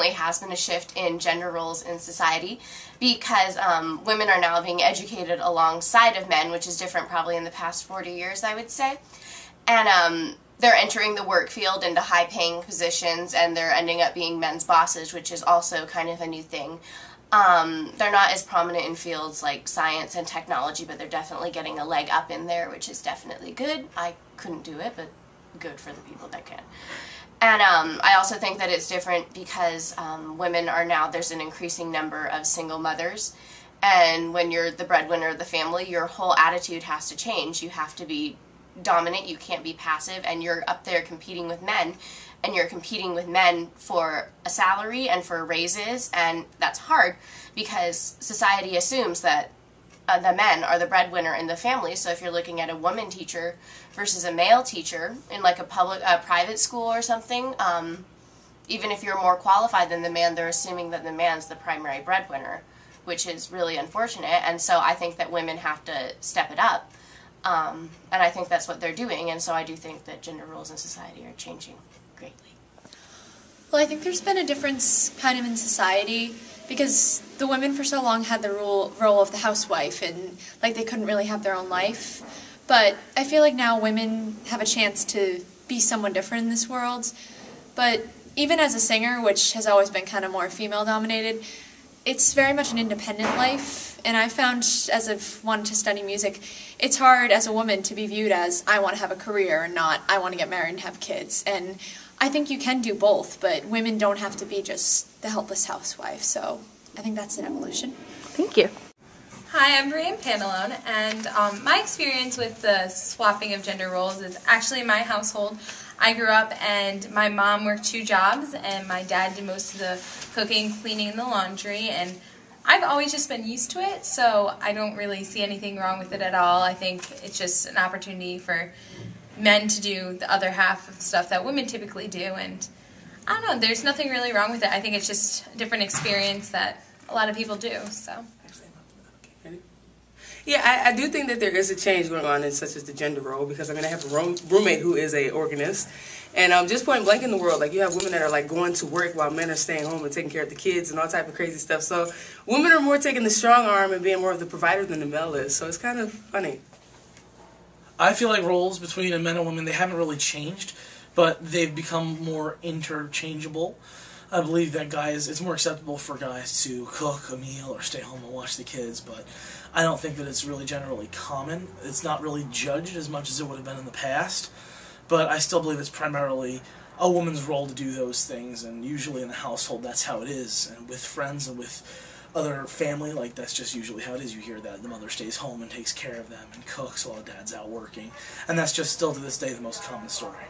definitely has been a shift in gender roles in society because women are now being educated alongside of men, which is different probably in the past 40 years, I would say. And they're entering the work field into high-paying positions, and they're ending up being men's bosses, which is also kind of a new thing. They're not as prominent in fields like science and technology, but they're definitely getting a leg up in there, which is definitely good. I couldn't do it, but good for the people that can. And I also think that it's different because women are now, there's an increasing number of single mothers, and when you're the breadwinner of the family, your whole attitude has to change. You have to be dominant, you can't be passive, and you're up there competing with men, and you're competing with men for a salary and for raises, and that's hard because society assumes that the men are the breadwinner in the family. So if you're looking at a woman teacher versus a male teacher in like a private school or something, even if you're more qualified than the man, they're assuming that the man's the primary breadwinner, which is really unfortunate. And so I think that women have to step it up, and I think that's what they're doing. And so I do think that gender roles in society are changing greatly. Well, I think there's been a difference kind of in society because the women for so long had the role of the housewife, and like they couldn't really have their own life. But I feel like now women have a chance to be someone different in this world. But even as a singer, which has always been kind of more female-dominated, it's very much an independent life. And I found, as I've wanted to study music, it's hard as a woman to be viewed as, I want to have a career, and not, I want to get married and have kids. And I think you can do both, but women don't have to be just the helpless housewife. So I think that's an evolution. Thank you. Hi, I'm Brienne Pantalone, and my experience with the swapping of gender roles is actually in my household. I grew up and my mom worked 2 jobs, and my dad did most of the cooking, cleaning, and the laundry, and I've always just been used to it, so I don't really see anything wrong with it at all. I think it's just an opportunity for men to do the other half of stuff that women typically do, and I don't know, there's nothing really wrong with it. I think it's just a different experience that a lot of people do, so. Yeah, I do think that there is a change going on in such as the gender role, because I mean I have a roommate who is a organist, and just point blank in the world, like you have women that are like going to work while men are staying home and taking care of the kids and all type of crazy stuff. So women are more taking the strong arm and being more of the provider than the male is. So it's kind of funny. I feel like roles between men and women, they haven't really changed, but they've become more interchangeable. I believe that it's more acceptable for guys to cook a meal or stay home and watch the kids, but I don't think that it's really generally common. It's not really judged as much as it would have been in the past, but I still believe it's primarily a woman's role to do those things, and usually in the household that's how it is, and with friends and with other family, like that's just usually how it is. You hear that the mother stays home and takes care of them and cooks while dad's out working, and that's just still to this day the most common story.